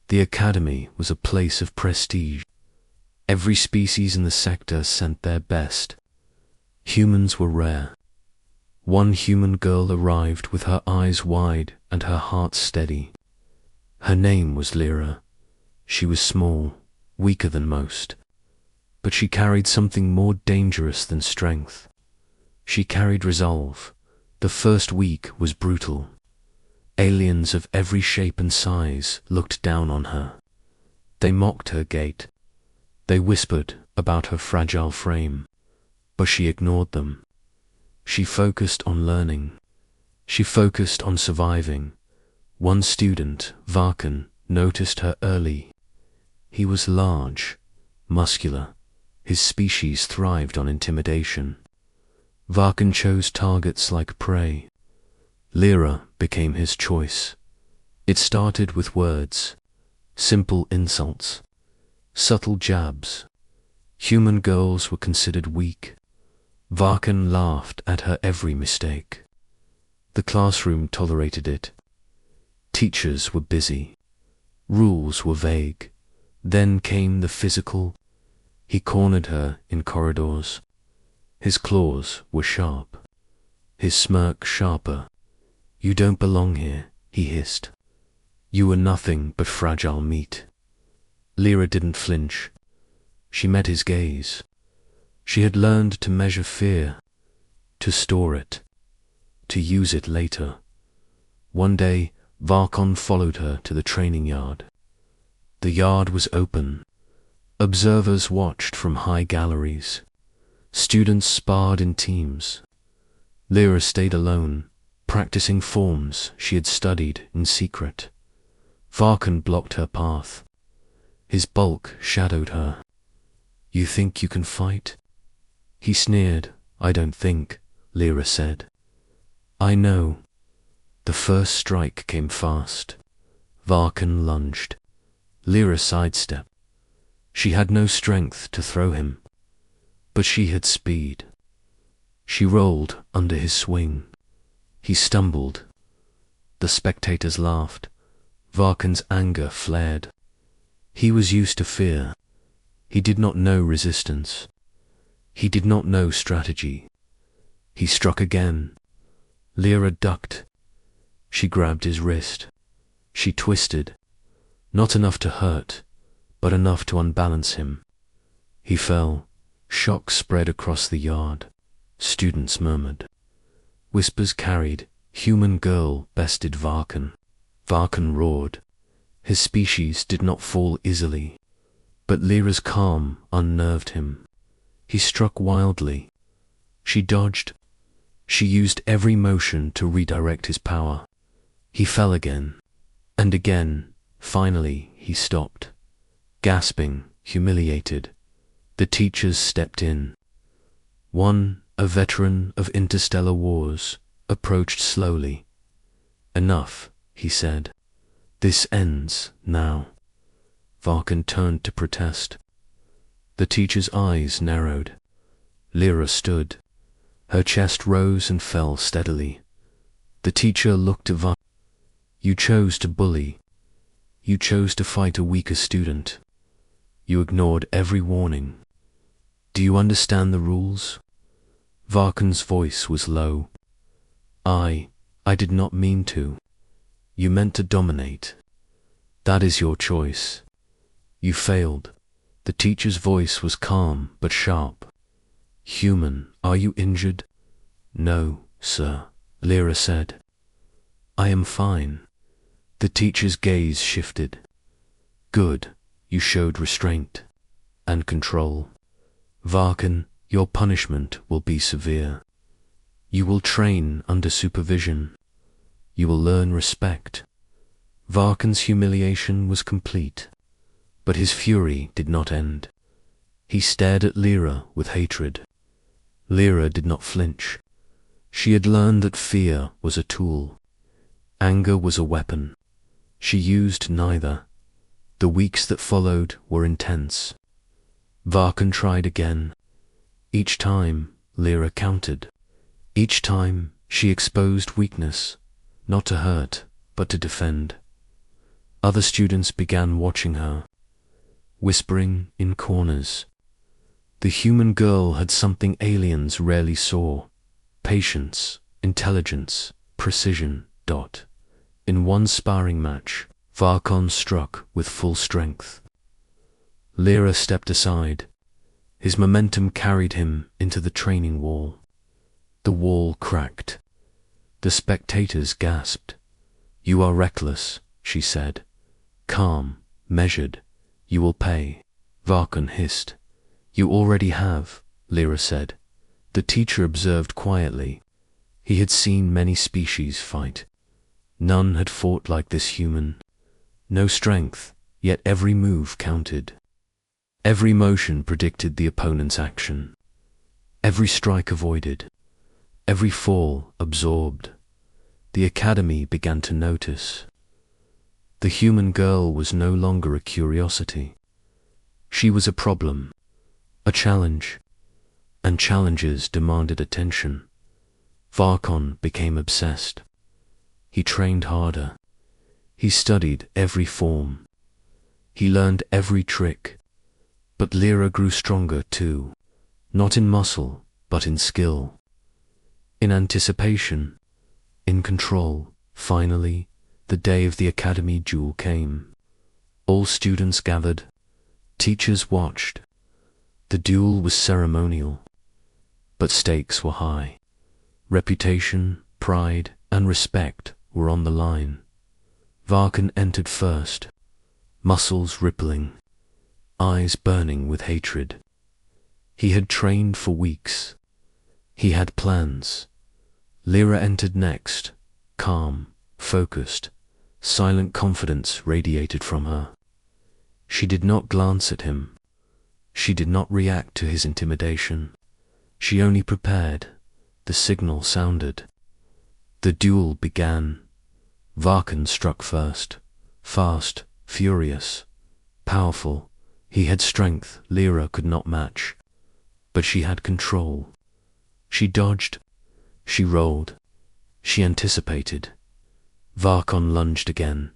The academy was a place of prestige. Every species in the sector sent their best. Humans were rare. One human girl arrived with her eyes wide and her heart steady. Her name was Lyra. She was small, weaker than most, but she carried something more dangerous than strength. She carried resolve. The first week was brutal. Aliens of every shape and size looked down on her. They mocked her gait. They whispered about her fragile frame, but she ignored them. She focused on learning. She focused on surviving. One student, Varkan, noticed her early. He was large, muscular. His species thrived on intimidation. Varkan chose targets like prey. Lyra became his choice. It started with words, simple insults, subtle jabs. Human girls were considered weak. Varkan laughed at her every mistake. The classroom tolerated it. Teachers were busy. Rules were vague. Then came the physical. He cornered her in corridors. His claws were sharp. His smirk sharper. "You don't belong here," he hissed. "You were nothing but fragile meat." Lyra didn't flinch. She met his gaze. She had learned to measure fear, to store it, to use it later. One day, Varkan followed her to the training yard. The yard was open. Observers watched from high galleries. Students sparred in teams. Lyra stayed alone, practicing forms she had studied in secret. Varkan blocked her path. His bulk shadowed her. "You think you can fight?" He sneered. "I don't think," Lyra said. "I know." The first strike came fast. Varkan lunged. Lyra sidestepped. She had no strength to throw him, but she had speed. She rolled under his swing. He stumbled. The spectators laughed. Varkan's anger flared. He was used to fear. He did not know resistance. He did not know strategy. He struck again. Lyra ducked. She grabbed his wrist. She twisted. Not enough to hurt, but enough to unbalance him. He fell. Shock spread across the yard. Students murmured. Whispers carried. Human girl bested Varkan. Varkan roared. His species did not fall easily, but Lyra's calm unnerved him. He struck wildly. She dodged. She used every motion to redirect his power. He fell again, and again. Finally, he stopped. Gasping, humiliated, the teachers stepped in. One, a veteran of interstellar wars, approached slowly. "Enough," he said. "This ends now." Varkan turned to protest. The teacher's eyes narrowed. Lyra stood. Her chest rose and fell steadily. The teacher looked at Varkan. "You chose to bully. You chose to fight a weaker student. You ignored every warning. Do you understand the rules?" Varkan's voice was low. I did not mean to. You meant to dominate. That is your choice. You failed." The teacher's voice was calm but sharp. "Human, are you injured?" "No, sir," Lyra said. "I am fine." The teacher's gaze shifted. "Good, you showed restraint and control. Varkan, your punishment will be severe. You will train under supervision. You will learn respect." Varkan's humiliation was complete, but his fury did not end. He stared at Lyra with hatred. Lyra did not flinch. She had learned that fear was a tool. Anger was a weapon. She used neither. The weeks that followed were intense. Varkan tried again. Each time, Lyra countered. Each time, she exposed weakness, not to hurt, but to defend. Other students began watching her, whispering in corners. The human girl had something aliens rarely saw: patience, intelligence, precision. In one sparring match, Varkon struck with full strength. Lyra stepped aside. His momentum carried him into the training wall. The wall cracked. The spectators gasped. "You are reckless," she said. "Calm, measured. You will pay." Varkon hissed. "You already have," Lyra said. The teacher observed quietly. He had seen many species fight. None had fought like this human. No strength, yet every move counted. Every motion predicted the opponent's action. Every strike avoided. Every fall absorbed. The academy began to notice. The human girl was no longer a curiosity. She was a problem, a challenge, and challenges demanded attention. Varkon became obsessed. He trained harder. He studied every form. He learned every trick. But Lyra grew stronger too, not in muscle, but in skill, in anticipation, in control. Finally, the day of the academy duel came. All students gathered. Teachers watched. The duel was ceremonial, but stakes were high. Reputation, pride, and respect were on the line. Varkon entered first, muscles rippling, eyes burning with hatred. He had trained for weeks. He had plans. Lyra entered next, calm, focused. Silent confidence radiated from her. She did not glance at him. She did not react to his intimidation. She only prepared. The signal sounded. The duel began. Varkon struck first, fast, furious, powerful. He had strength Lyra could not match, but she had control. She dodged, she rolled, she anticipated. Varkon lunged again.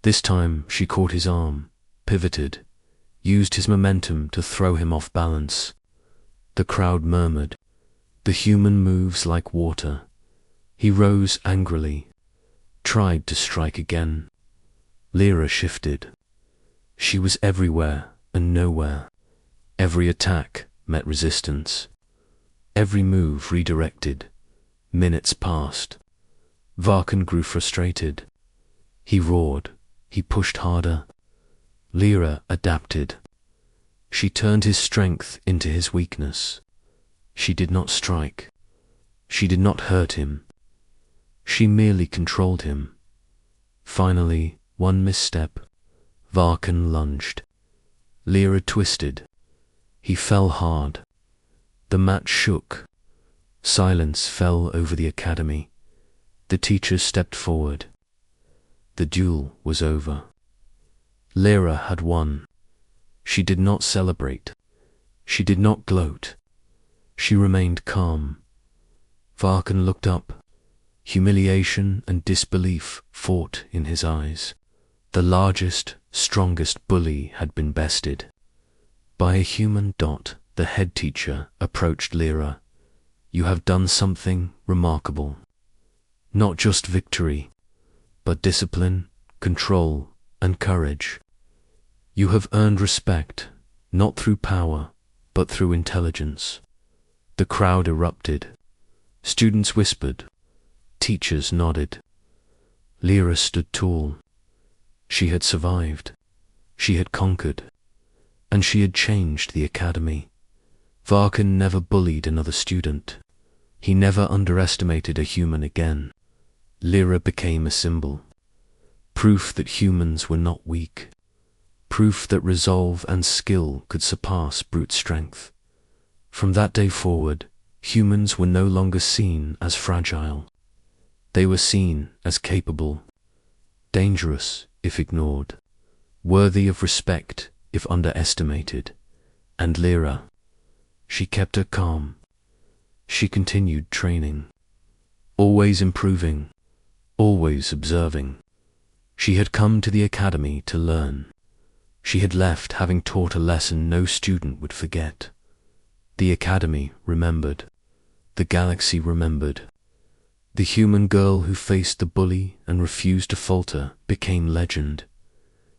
This time she caught his arm, pivoted, used his momentum to throw him off balance. The crowd murmured. The human moves like water. He rose angrily, tried to strike again. Lyra shifted. She was everywhere and nowhere. Every attack met resistance. Every move redirected. Minutes passed. Varkon grew frustrated. He roared. He pushed harder. Lyra adapted. She turned his strength into his weakness. She did not strike. She did not hurt him. She merely controlled him. Finally, one misstep. Varkon lunged. Lyra twisted. He fell hard. The mat shook. Silence fell over the academy. The teachers stepped forward. The duel was over. Lyra had won. She did not celebrate. She did not gloat. She remained calm. Varkon looked up. Humiliation and disbelief fought in his eyes. The largest, strongest bully had been bested. By a human. The head teacher approached Lyra. "You have done something remarkable. Not just victory, but discipline, control, and courage. You have earned respect, not through power, but through intelligence." The crowd erupted. Students whispered. Teachers nodded. Lyra stood tall. She had survived. She had conquered. And she had changed the academy. Varkon never bullied another student. He never underestimated a human again. Lyra became a symbol. Proof that humans were not weak. Proof that resolve and skill could surpass brute strength. From that day forward, humans were no longer seen as fragile. They were seen as capable, dangerous if ignored, worthy of respect if underestimated. And Lyra, she kept her calm. She continued training, always improving, always observing. She had come to the academy to learn. She had left having taught a lesson no student would forget. The academy remembered. The galaxy remembered. The human girl who faced the bully and refused to falter became legend.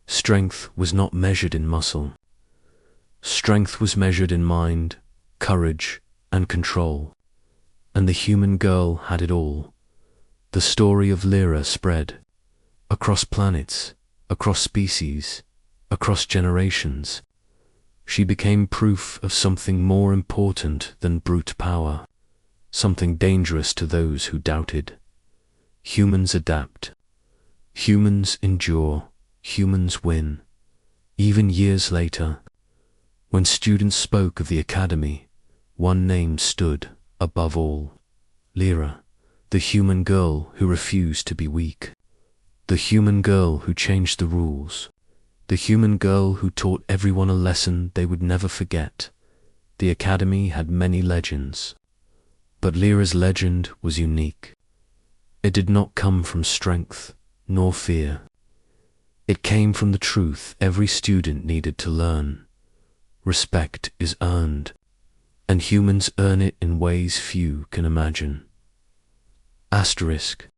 Strength was not measured in muscle. Strength was measured in mind, courage, and control. And the human girl had it all. The story of Lyra spread across planets, across species, across generations. She became proof of something more important than brute power, something dangerous to those who doubted. Humans adapt. Humans endure. Humans win. Even years later, when students spoke of the academy, one name stood above all. Lyra, the human girl who refused to be weak. The human girl who changed the rules. The human girl who taught everyone a lesson they would never forget. The academy had many legends, but Lyra's legend was unique. It did not come from strength nor fear. It came from the truth every student needed to learn. Respect is earned, and humans earn it in ways few can imagine. Asterisk.